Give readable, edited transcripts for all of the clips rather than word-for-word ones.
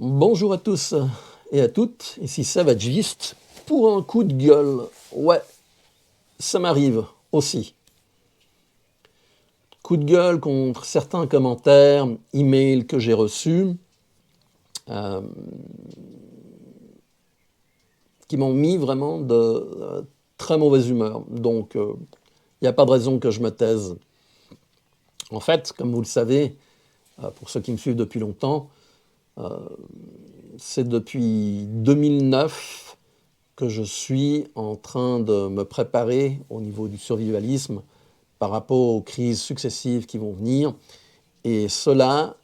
Bonjour à tous et à toutes, ici Savagiste pour un coup de gueule. Ouais, ça m'arrive aussi. Coup de gueule contre certains commentaires, emails que j'ai reçus, euh, qui m'ont mis vraiment de très mauvaise humeur. Donc, il n'y a pas de raison que je me taise. En fait, comme vous le savez, pour ceux qui me suivent depuis longtemps, c'est depuis 2009 que je suis en train de me préparer au niveau du survivalisme par rapport aux crises successives qui vont venir. Et cela,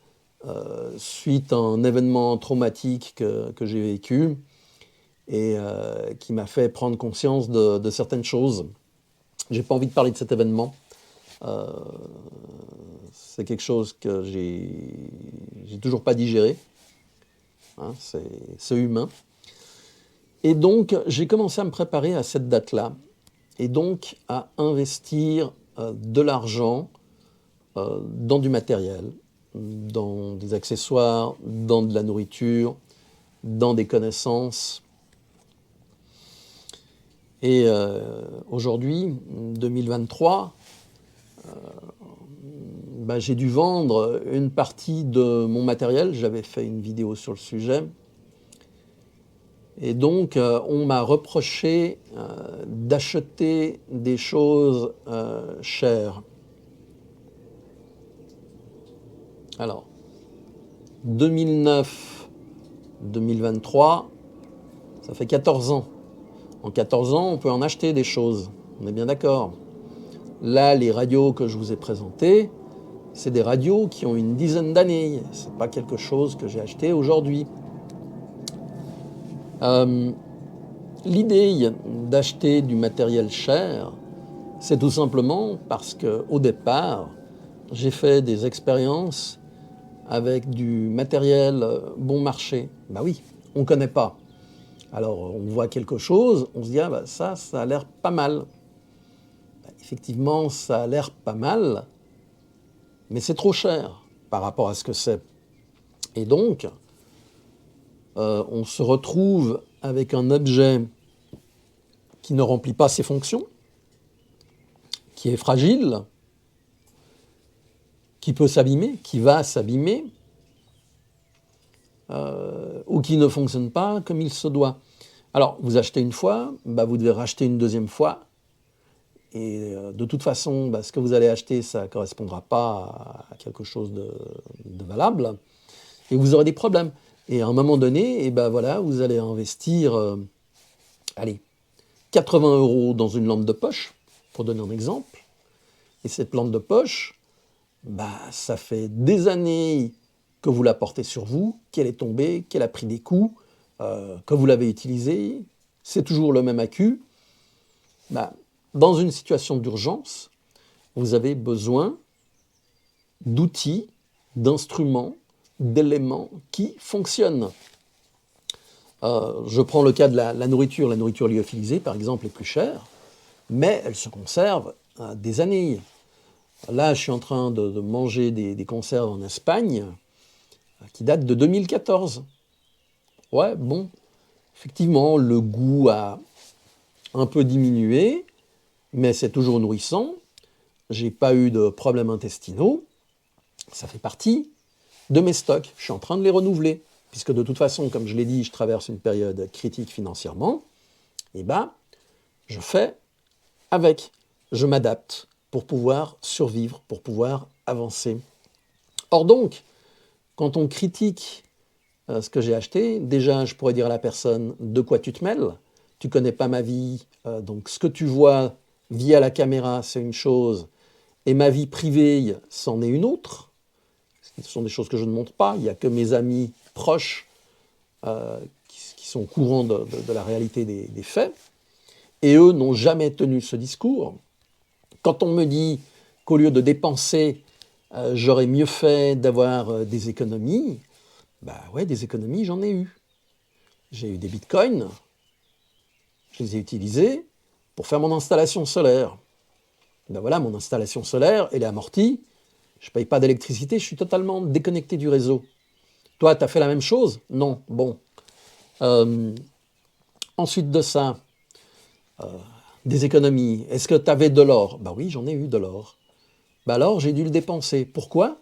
suite à un événement traumatique que j'ai vécu et qui m'a fait prendre conscience de certaines choses. J'ai pas envie de parler de cet événement. C'est quelque chose que j'ai toujours pas digéré. Hein, c'est humain. Et donc, j'ai commencé à me préparer à cette date-là. Et donc, à investir de l'argent dans du matériel, dans des accessoires, dans de la nourriture, dans des connaissances. Et aujourd'hui, 2023, j'ai dû vendre une partie de mon matériel. J'avais fait une vidéo sur le sujet. Et donc, on m'a reproché d'acheter des choses chères. Alors, 2009-2023, ça fait 14 ans. En 14 ans, on peut en acheter des choses. On est bien d'accord. Là, les radios que je vous ai présentées, c'est des radios qui ont une dizaine d'années. Ce n'est pas quelque chose que j'ai acheté aujourd'hui. L'idée d'acheter du matériel cher, c'est tout simplement parce qu'au départ, j'ai fait des expériences avec du matériel bon marché. Bah oui, on ne connaît pas. Alors on voit quelque chose, on se dit ça a l'air pas mal. Effectivement, ça a l'air pas mal, mais c'est trop cher par rapport à ce que c'est. Et donc, on se retrouve avec un objet qui ne remplit pas ses fonctions, qui est fragile, qui peut s'abîmer, qui va s'abîmer, ou qui ne fonctionne pas comme il se doit. Alors, vous achetez une fois, vous devez racheter une deuxième fois, et de toute façon, ce que vous allez acheter, ça ne correspondra pas à quelque chose de valable, et vous aurez des problèmes. Et à un moment donné, vous allez investir, 80 € dans une lampe de poche, pour donner un exemple. Et cette lampe de poche, ça fait des années que vous la portez sur vous, qu'elle est tombée, qu'elle a pris des coups, que vous l'avez utilisée, c'est toujours le même accu. Dans une situation d'urgence, vous avez besoin d'outils, d'instruments, d'éléments qui fonctionnent. Je prends le cas de la nourriture. La nourriture lyophilisée, par exemple, est plus chère, mais elle se conserve des années. Là, je suis en train de manger des conserves en Espagne qui datent de 2014. Ouais, bon, effectivement, le goût a un peu diminué, mais c'est toujours nourrissant. J'ai pas eu de problèmes intestinaux. Ça fait partie de mes stocks. Je suis en train de les renouveler, puisque de toute façon, comme je l'ai dit, je traverse une période critique financièrement. Je fais avec. Je m'adapte pour pouvoir survivre, pour pouvoir avancer. Or donc, quand on critique ce que j'ai acheté, déjà, je pourrais dire à la personne de quoi tu te mêles. Tu connais pas ma vie, donc ce que tu vois via la caméra, c'est une chose, et ma vie privée, c'en est une autre. Ce sont des choses que je ne montre pas. Il n'y a que mes amis proches qui sont au courant de la réalité des faits. Et eux n'ont jamais tenu ce discours. Quand on me dit qu'au lieu de dépenser, j'aurais mieux fait d'avoir des économies, des économies, j'en ai eu. J'ai eu des bitcoins, je les ai utilisés pour faire mon installation solaire. Mon installation solaire, elle est amortie, je ne paye pas d'électricité, je suis totalement déconnecté du réseau. Toi, tu as fait la même chose? Non. Bon. Ensuite de ça, des économies. Est-ce que tu avais de l'or? Bah oui, j'en ai eu de l'or. Bah alors, j'ai dû le dépenser. Pourquoi?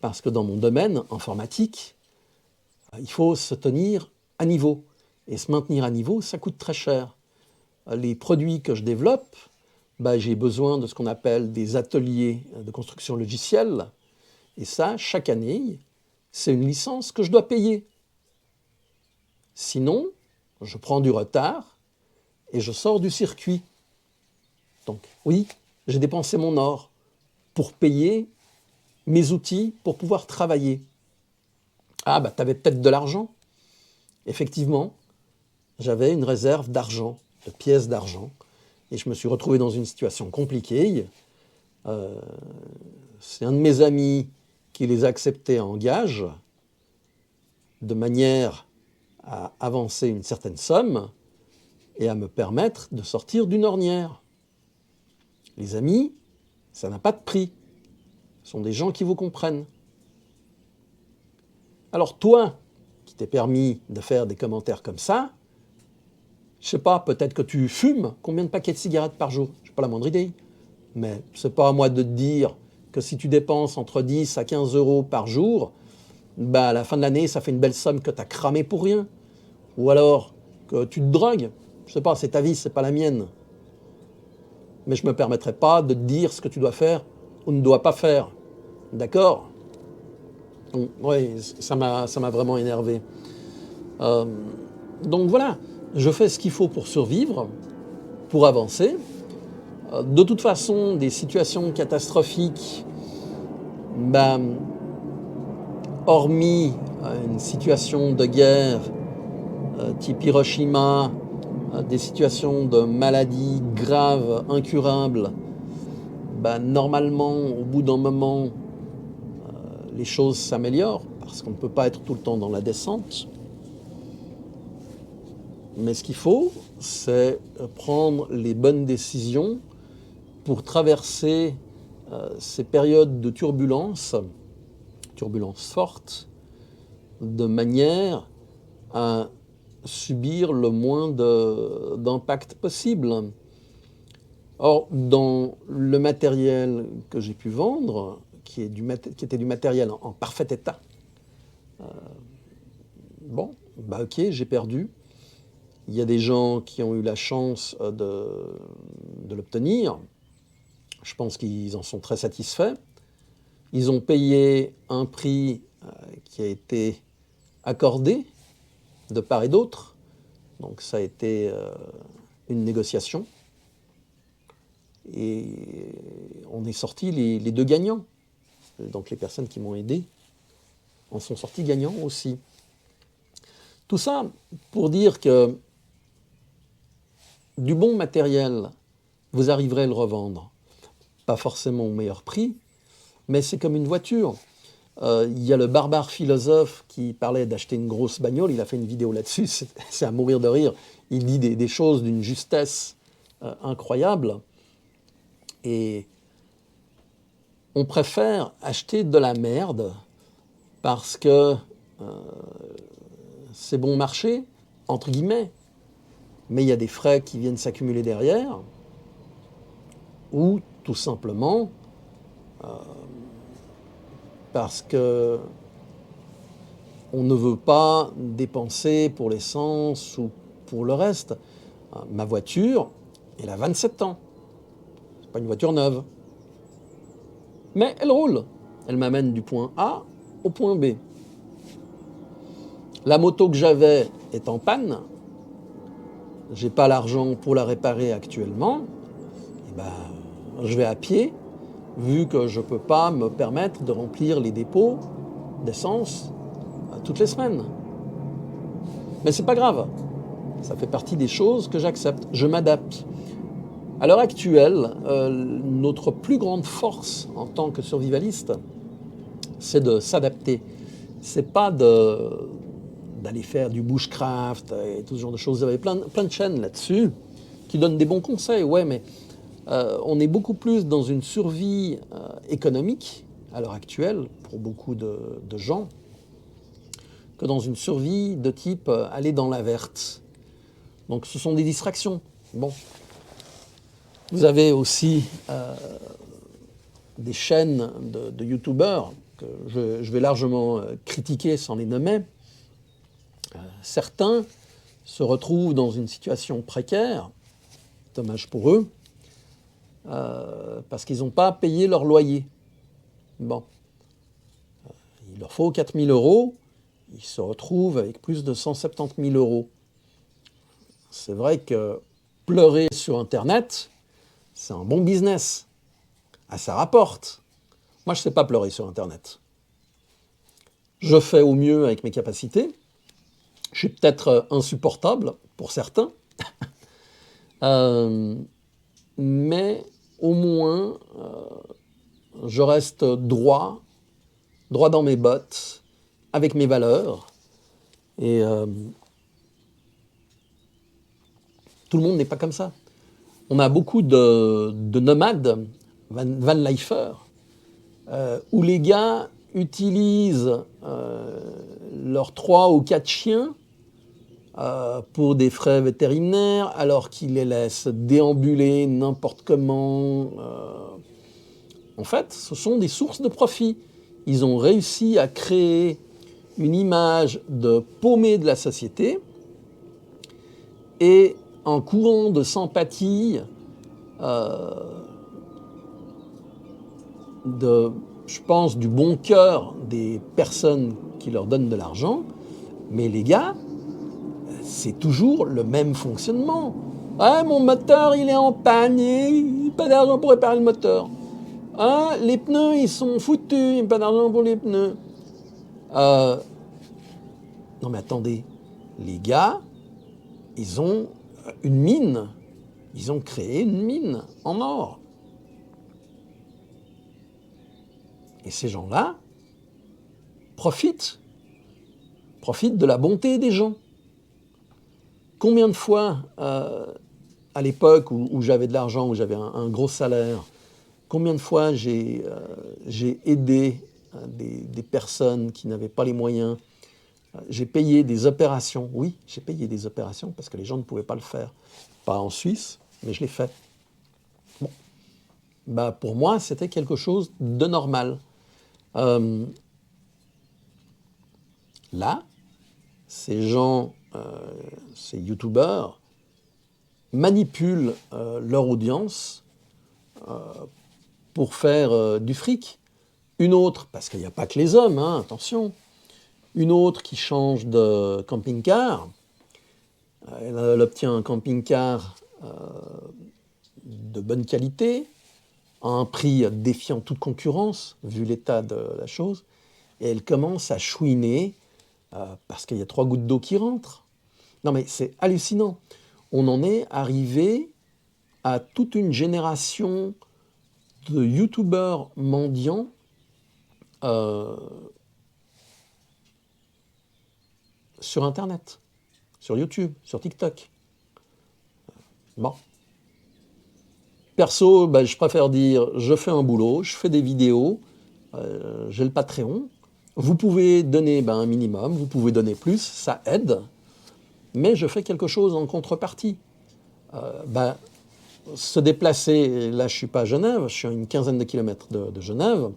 Parce que dans mon domaine informatique, il faut se tenir à niveau. Et se maintenir à niveau, ça coûte très cher. Les produits que je développe, bah, j'ai besoin de ce qu'on appelle des ateliers de construction logicielle. Et ça, chaque année, c'est une licence que je dois payer. Sinon, je prends du retard et je sors du circuit. Donc oui, j'ai dépensé mon or pour payer mes outils pour pouvoir travailler. Ah bah tu avais peut-être de l'argent. Effectivement, j'avais une réserve d'argent, de pièces d'argent, et je me suis retrouvé dans une situation compliquée. C'est un de mes amis qui les acceptait en gage, de manière à avancer une certaine somme et à me permettre de sortir d'une ornière. Les amis, ça n'a pas de prix. Ce sont des gens qui vous comprennent. Alors toi, qui t'es permis de faire des commentaires comme ça, je sais pas, peut-être que tu fumes. Combien de paquets de cigarettes par jour? Je n'ai pas la moindre idée. Mais c'est pas à moi de te dire que si tu dépenses entre 10 à 15 euros par jour, bah à la fin de l'année, ça fait une belle somme que tu as cramé pour rien. Ou alors que tu te drogues. Je sais pas, c'est ta vie, c'est pas la mienne. Mais je ne me permettrai pas de te dire ce que tu dois faire ou ne dois pas faire. D'accord? Oui, ça m'a vraiment énervé. Donc voilà, je fais ce qu'il faut pour survivre, pour avancer. De toute façon, des situations catastrophiques, ben, hormis une situation de guerre type Hiroshima, des situations de maladies graves, incurables, ben, normalement, au bout d'un moment, les choses s'améliorent parce qu'on ne peut pas être tout le temps dans la descente. Mais ce qu'il faut, c'est prendre les bonnes décisions pour traverser ces périodes de turbulence fortes, de manière à subir le moins d'impact possible. Or, dans le matériel que j'ai pu vendre, qui était du matériel en parfait état, bon, bah ok, j'ai perdu. Il y a des gens qui ont eu la chance de l'obtenir. Je pense qu'ils en sont très satisfaits. Ils ont payé un prix qui a été accordé de part et d'autre. Donc ça a été une négociation. Et on est sortis les deux gagnants. Donc les personnes qui m'ont aidé en sont sortis gagnants aussi. Tout ça pour dire que du bon matériel, vous arriverez à le revendre. Pas forcément au meilleur prix, mais c'est comme une voiture. Il y a le barbare philosophe qui parlait d'acheter une grosse bagnole, il a fait une vidéo là-dessus, c'est à mourir de rire. Il dit des choses d'une justesse incroyable. Et on préfère acheter de la merde parce que c'est bon marché, entre guillemets, mais il y a des frais qui viennent s'accumuler derrière, ou tout simplement parce que on ne veut pas dépenser pour l'essence ou pour le reste. Ma voiture, elle a 27 ans. C'est pas une voiture neuve. Mais elle roule. Elle m'amène du point A au point B. La moto que j'avais est en panne. Je n'ai pas l'argent pour la réparer actuellement. Et ben, je vais à pied, vu que je ne peux pas me permettre de remplir les dépôts d'essence toutes les semaines. Mais c'est pas grave. Ça fait partie des choses que j'accepte. Je m'adapte. À l'heure actuelle, notre plus grande force en tant que survivaliste, c'est de s'adapter. C'est pas d'aller faire du bushcraft et tout ce genre de choses. Vous avez plein de chaînes là-dessus qui donnent des bons conseils. Ouais, mais on est beaucoup plus dans une survie économique à l'heure actuelle pour beaucoup de gens que dans une survie de type aller dans la verte. Donc ce sont des distractions. Bon. Vous avez aussi des chaînes de youtubeurs que je vais largement critiquer sans les nommer. Certains se retrouvent dans une situation précaire, dommage pour eux, parce qu'ils n'ont pas payé leur loyer. Bon. Il leur faut 4 000 €, ils se retrouvent avec plus de 170 000 €. C'est vrai que pleurer sur Internet, c'est un bon business. Ah, ça rapporte. Moi, je ne sais pas pleurer sur Internet. Je fais au mieux avec mes capacités. Je suis peut-être insupportable pour certains. Mais au moins, je reste droit dans mes bottes, avec mes valeurs. Et tout le monde n'est pas comme ça. On a beaucoup de nomades, van-lifers, où les gars utilisent leurs 3 ou 4 chiens pour des frais vétérinaires, alors qu'ils les laissent déambuler n'importe comment. En fait, ce sont des sources de profit. Ils ont réussi à créer une image de paumé de la société et un courant de sympathie, je pense, du bon cœur des personnes qui leur donnent de l'argent. Mais les gars, c'est toujours le même fonctionnement. Ah, mon moteur, il est en panne, il n'y a pas d'argent pour réparer le moteur. Ah, les pneus, ils sont foutus, il n'y a pas d'argent pour les pneus. Non mais attendez, les gars, ils ont une mine, ils ont créé une mine en or. Et ces gens-là profitent de la bonté des gens. Combien de fois, à l'époque où j'avais de l'argent, où j'avais un gros salaire, combien de fois j'ai aidé des personnes qui n'avaient pas les moyens. J'ai payé des opérations, oui, j'ai payé des opérations parce que les gens ne pouvaient pas le faire. Pas en Suisse, mais je l'ai fait. Bon. Bah, pour moi, c'était quelque chose de normal. Là, ces gens, ces youtubeurs, manipulent leur audience pour faire du fric. Une autre, parce qu'il n'y a pas que les hommes, hein, attention, une autre qui change de camping-car, elle obtient un camping-car de bonne qualité, à un prix défiant toute concurrence, vu l'état de la chose, et elle commence à chouiner parce qu'il y a 3 gouttes d'eau qui rentrent. Non mais c'est hallucinant. On en est arrivé à toute une génération de youtubeurs mendiants sur Internet, sur YouTube, sur TikTok. Bon. Perso, ben, je préfère dire, je fais un boulot, je fais des vidéos, j'ai le Patreon. Vous pouvez donner un minimum, vous pouvez donner plus, ça aide, mais je fais quelque chose en contrepartie. Se déplacer, là je ne suis pas à Genève, je suis à une quinzaine de kilomètres de Genève.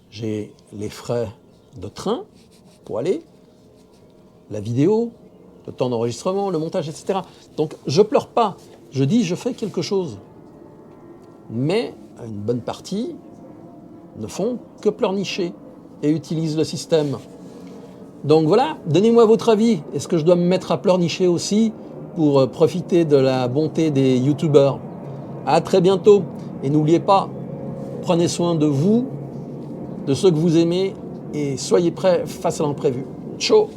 J'ai les frais de train pour aller, la vidéo, le temps d'enregistrement, le montage, etc. Donc je pleure pas, je dis je fais quelque chose. Mais une bonne partie ne font que pleurnicher et utilisent le système. Donc voilà, donnez-moi votre avis. Est-ce que je dois me mettre à pleurnicher aussi pour profiter de la bonté des youtubeurs? À très bientôt. Et n'oubliez pas, prenez soin de vous, de ceux que vous aimez et soyez prêts face à l'imprévu. Ciao!